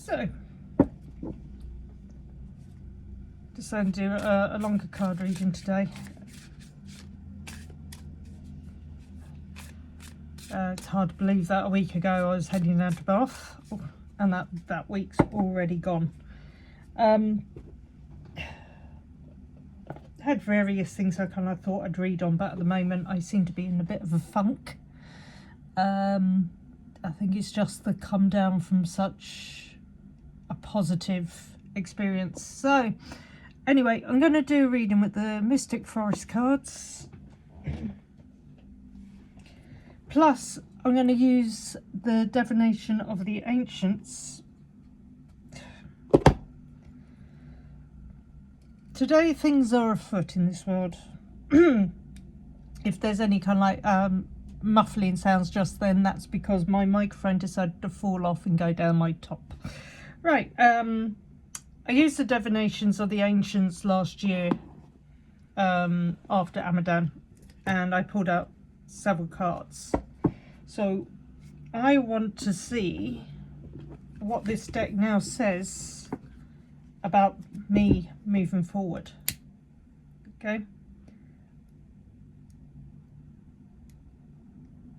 So, decided to do a longer card reading today. It's hard to believe that a week ago I was heading down to Bath, and that week's already gone. Had various things I kind of thought I'd read on, but at the moment I seem to be in a bit of a funk. I think it's just the come down from such a positive experience. So anyway, I'm going to do a reading with the Mystic Forest cards. Plus, I'm going to use the Divination of the Ancients. Today things are afoot in this world. If there's any kind of like muffling sounds just then, that's because my microphone decided to fall off and go down my top. Right, I used the Divinations of the Ancients last year after Ammerdown, and I pulled out several cards. So I want to see what this deck now says about me moving forward. Okay,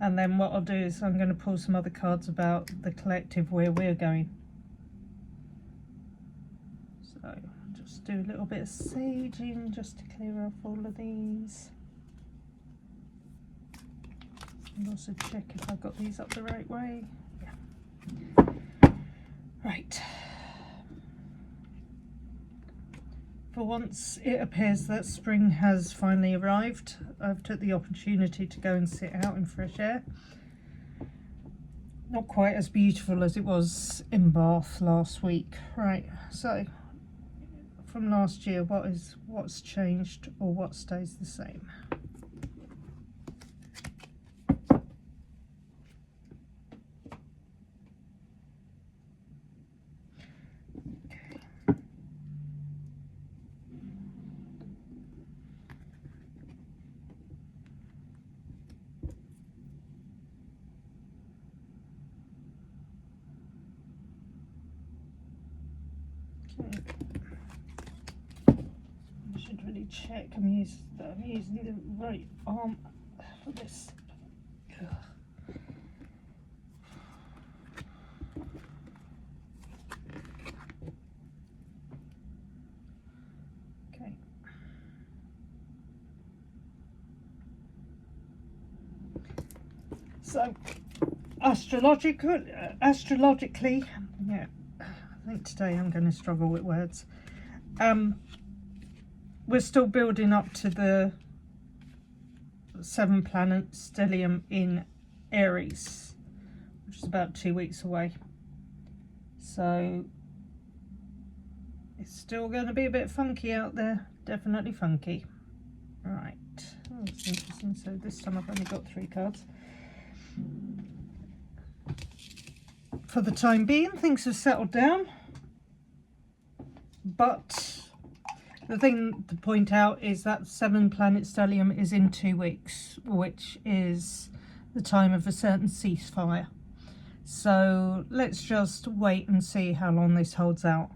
and then what I'll do is I'm going to pull some other cards about the collective, where we're going. So just do a little bit of saging just to clear off all of these, and also check if I got these up the right way. Yeah. Right. For once, it appears that spring has finally arrived. I've took the opportunity to go and sit out in fresh air. Not quite as beautiful as it was in Bath last week. Right, so from last year, what's changed or what stays the same? I should really check I'm using the right arm for this. Ugh. Okay. So astrologically, yeah, I think today I'm going to struggle with words. We're still building up to the 7-planet stellium in Aries, which is about 2 weeks away. So it's still going to be a bit funky out there, definitely funky. Right, oh, that's interesting. So this time I've only got 3 cards. For the time being, things have settled down, but the thing to point out is that 7-planet stellium is in 2 weeks, which is the time of a certain ceasefire. So let's just wait and see how long this holds out.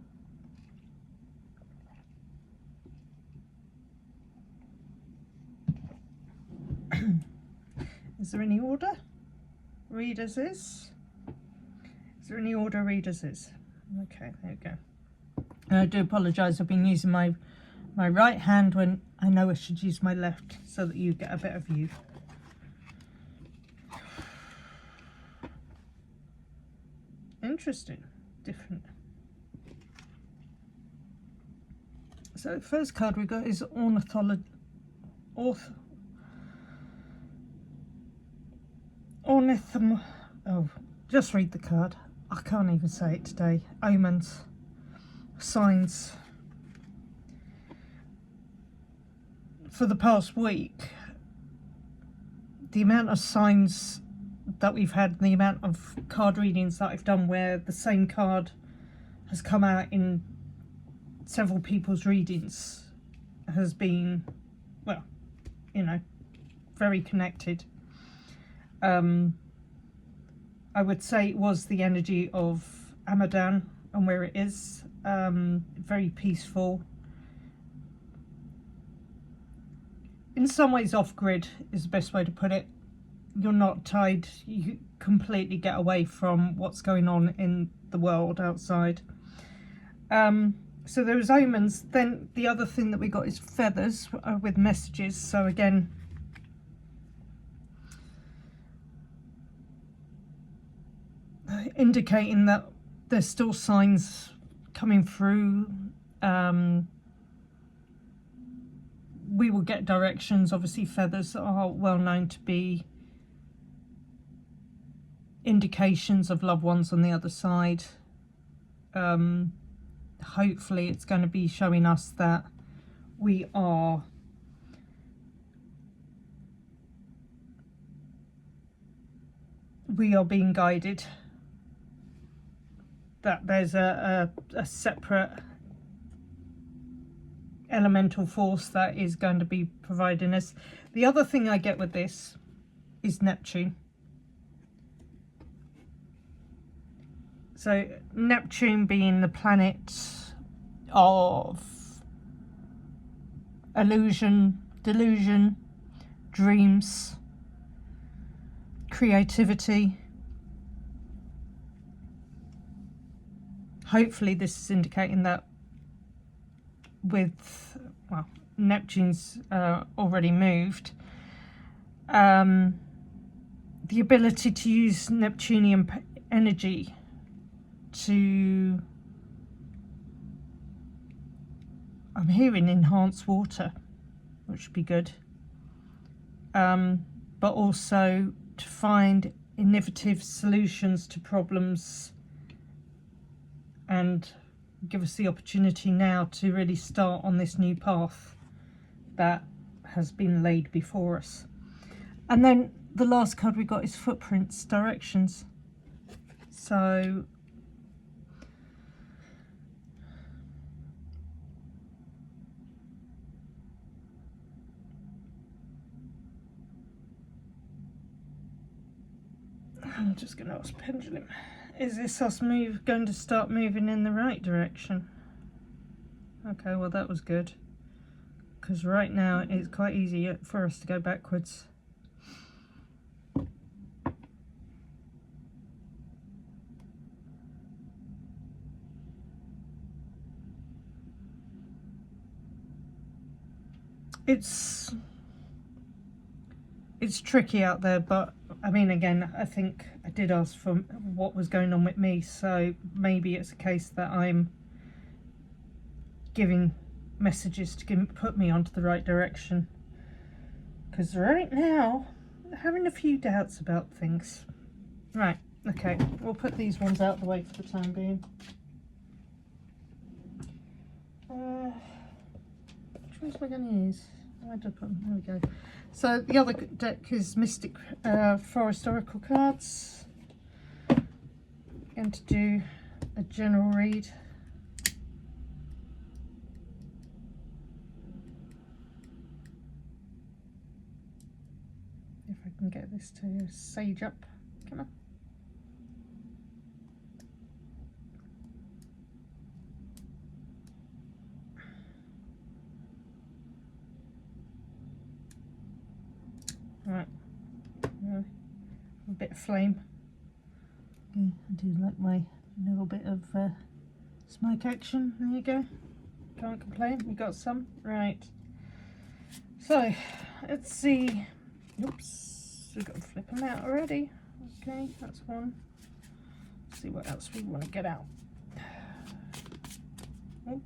Is there any order? Readers is? Is there any order readers is? Okay, there we go. And I do apologise, I've been using my right hand when I know I should use my left so that you get a better view. Interesting, different. So the first card we got is just read the card. I can't even say it today. Omens, signs. For the past week, the amount of signs that we've had, the amount of card readings that I've done where the same card has come out in several people's readings has been, well, you know, very connected. I would say it was the energy of Ammerdown and where it is. Very peaceful. In some ways off-grid is the best way to put it. You're not tied, you completely get away from what's going on in the world outside. So those omens. Then the other thing that we got is feathers with messages. So again, indicating that there's still signs coming through. We will get directions. Obviously feathers are well known to be indications of loved ones on the other side. Hopefully it's going to be showing us that we are being guided, that there's a separate elemental force that is going to be providing us. The other thing I get with this is Neptune. So Neptune being the planet of illusion, delusion, dreams, creativity. Hopefully this is indicating that with, well, Neptune's already moved, the ability to use Neptunian energy to, I'm hearing enhance water, which would be good, but also to find innovative solutions to problems and give us the opportunity now to really start on this new path that has been laid before us. And then the last card we got is footprints, directions. So I'm just going to ask Pendulum, is this us going to start moving in the right direction? Okay, well that was good, because right now it's quite easy for us to go backwards. It's tricky out there, but I mean, again, I think I did ask for what was going on with me, so maybe it's a case that I'm giving messages to put me onto the right direction, because right now I'm having a few doubts about things. Right, okay, we'll put these ones out of the way for the time being. Which ones am I going to use? Where did I put them? There we go. So the other deck is Mystic Forest Oracle cards. Going to do a general read. If I can get this to sage up. Come on. Right, a bit of flame. I do like my little bit of smoke action. There you go. Can't complain. We got some. Right. So let's see. Oops, we've got to flip them out already. Okay, that's one. Let's see what else we want to get out. Oh.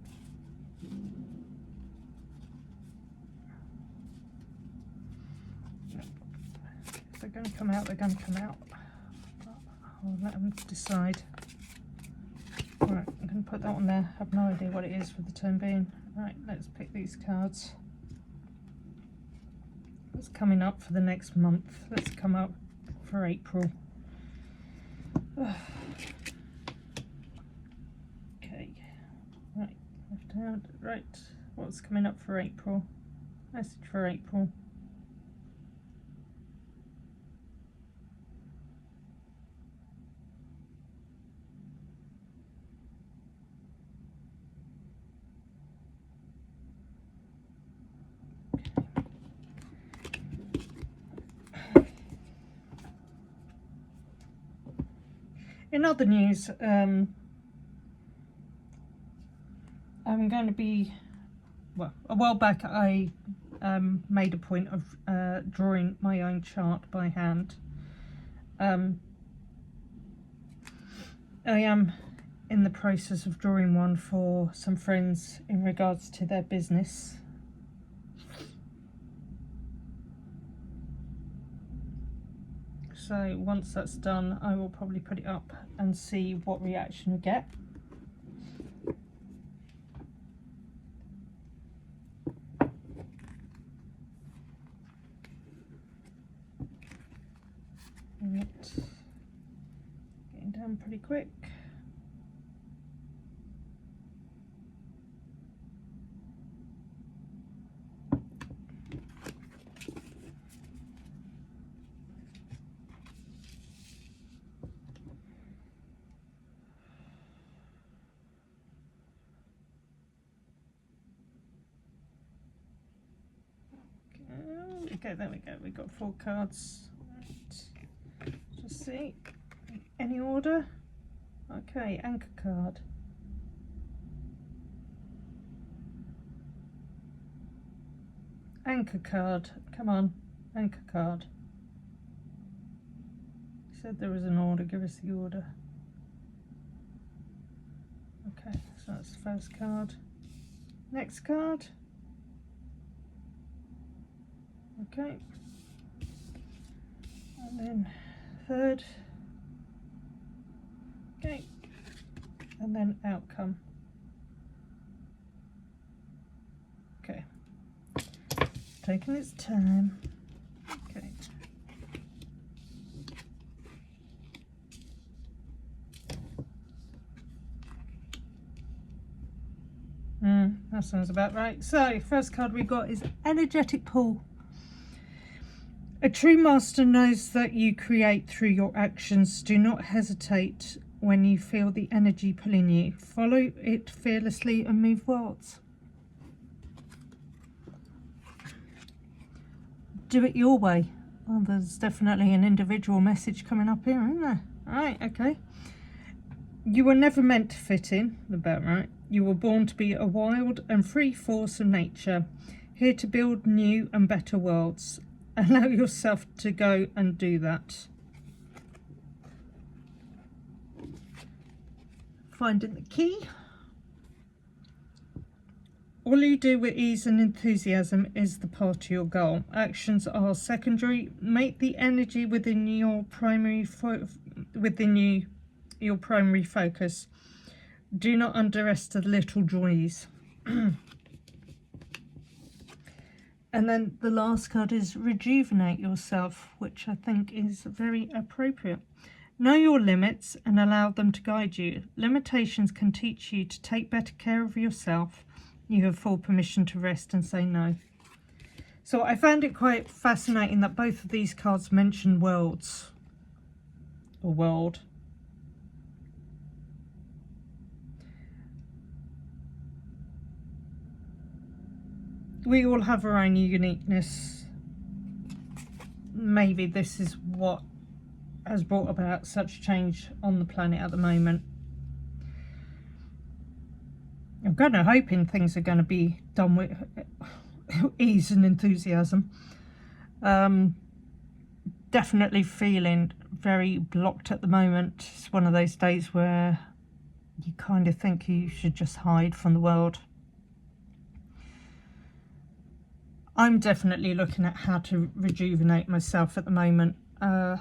If they're going to come out, they're going to come out. I'll let them decide. Right, I'm going to put that one there. I have no idea what it is for the time being. Right, let's pick these cards. What's coming up for the next month? Let's come up for April. Okay, right, left hand, right. What's coming up for April? Message for April. In other news, I'm going to be, well, a while back I made a point of drawing my own chart by hand. I am in the process of drawing one for some friends in regards to their business. So once that's done, I will probably put it up and see what reaction we get. Right. Getting down pretty quick. Okay, there we go. We've got 4 cards. Right. Just see. Any order? Okay, anchor card. Anchor card. Come on, anchor card. You said there was an order. Give us the order. Okay, so that's the first card. Next card. Okay, and then third, okay, and then outcome. Okay, taking its time. Okay. That sounds about right. So, first card we got is energetic pull. A true master knows that you create through your actions. Do not hesitate when you feel the energy pulling you. Follow it fearlessly and move worlds. Do it your way. Oh, there's definitely an individual message coming up here, isn't there? Alright, okay. You were never meant to fit in, about right. You were born to be a wild and free force of nature, here to build new and better worlds. Allow yourself to go and do that. Finding the key. All you do with ease and enthusiasm is the path to your goal. Actions are secondary. Make the energy within your primary your primary focus. Do not underestimate the little joys. And then the last card is rejuvenate yourself, which I think is very appropriate. Know your limits and allow them to guide you. Limitations can teach you to take better care of yourself. You have full permission to rest and say no. So I found it quite fascinating that both of these cards mention worlds. Or world. We all have our own uniqueness. Maybe this is what has brought about such change on the planet at the moment. I'm kind of hoping things are going to be done with ease and enthusiasm. Definitely feeling very blocked at the moment. It's one of those days where you kind of think you should just hide from the world. I'm definitely looking at how to rejuvenate myself at the moment. I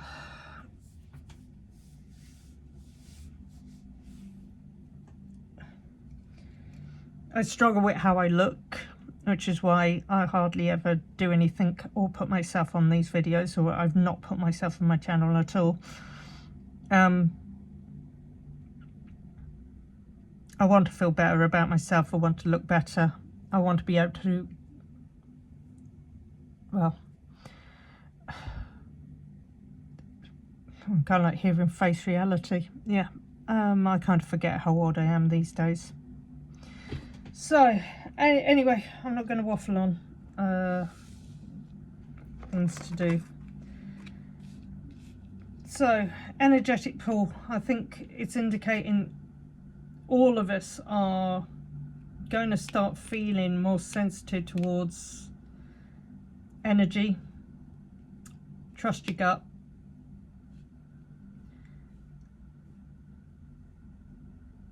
struggle with how I look, which is why I hardly ever do anything or put myself on these videos, or I've not put myself on my channel at all. I want to feel better about myself. I want to look better. I want to be able to, well, I'm kind of like hearing face reality. Yeah, I kind of forget how old I am these days. So, anyway, I'm not going to waffle on. Things to do. So, energetic pull, I think it's indicating all of us are going to start feeling more sensitive towards energy. Trust your gut.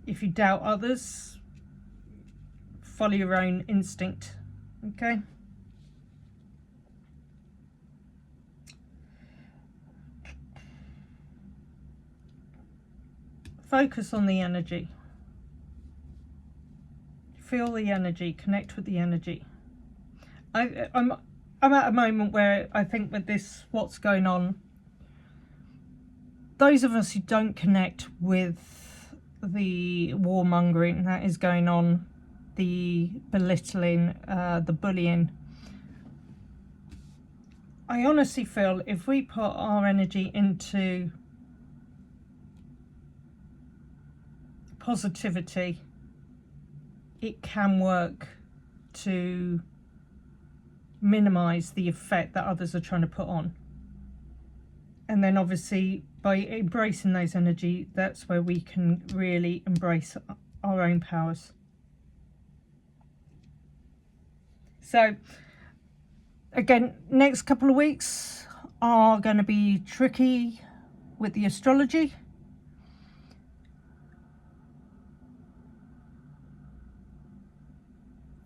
If you doubt others, follow your own instinct, okay? Focus on the energy. Feel the energy, connect with the energy. I'm at a moment where I think with this, what's going on, those of us who don't connect with the warmongering that is going on, the belittling, the bullying, I honestly feel if we put our energy into positivity, it can work to minimize the effect that others are trying to put on. And then obviously by embracing those energy, that's where we can really embrace our own powers. So again, next couple of weeks are going to be tricky with the astrology.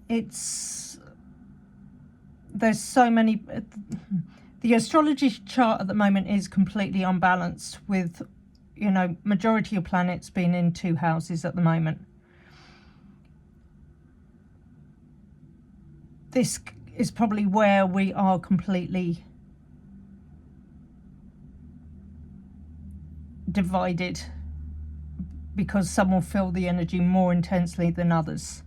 There's so many, the astrology chart at the moment is completely unbalanced with, you know, majority of planets being in 2 houses at the moment. This is probably where we are completely divided, because some will feel the energy more intensely than others.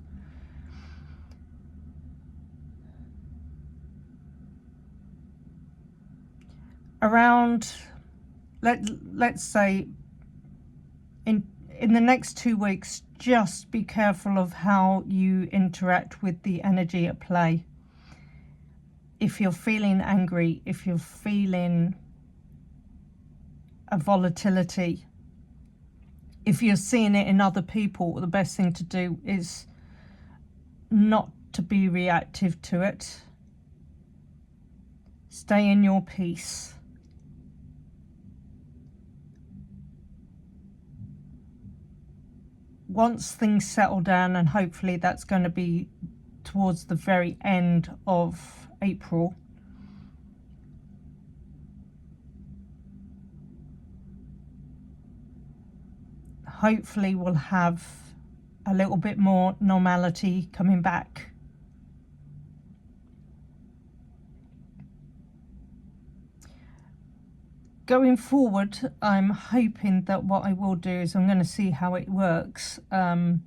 Around, let's say in the next 2 weeks, just be careful of how you interact with the energy at play. If you're feeling angry, if you're feeling a volatility, if you're seeing it in other people, the best thing to do is not to be reactive to it. Stay in your peace. Once things settle down, and hopefully that's going to be towards the very end of April, hopefully we'll have a little bit more normality coming back. Going forward, I'm hoping that what I will do is I'm going to see how it works. I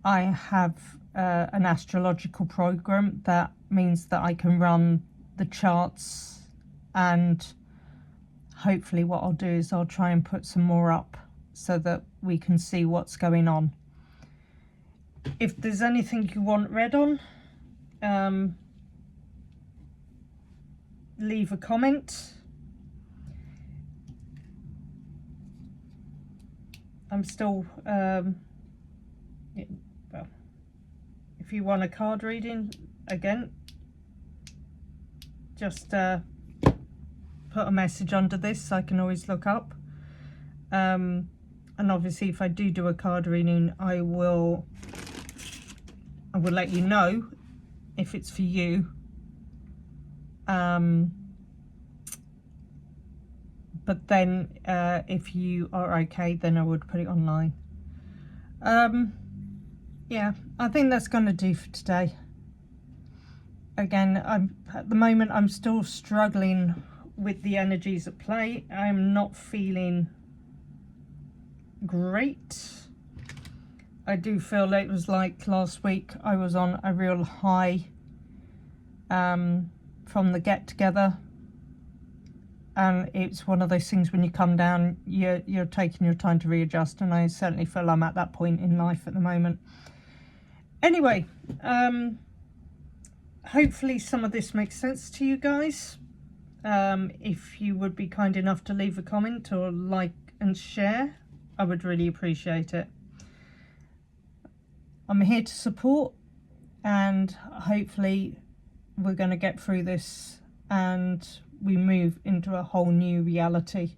have an astrological program. That means that I can run the charts, and hopefully what I'll do is I'll try and put some more up so that we can see what's going on. If there's anything you want read on, leave a comment. I'm still, well, if you want a card reading, again, just put a message under this, I can always look up. And obviously if I do a card reading, I will let you know if it's for you. But then if you are okay, then I would put it online. Yeah, I think that's going to do for today. Again, at the moment I'm still struggling with the energies at play. I'm not feeling great. I do feel it was like last week I was on a real high from the get together. And it's one of those things when you come down, you're taking your time to readjust, and I certainly feel I'm at that point in life at the moment. Anyway, hopefully some of this makes sense to you guys. If you would be kind enough to leave a comment or like and share, I would really appreciate it. I'm here to support, and hopefully we're going to get through this and we move into a whole new reality.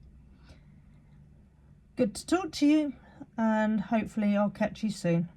Good to talk to you, and hopefully I'll catch you soon.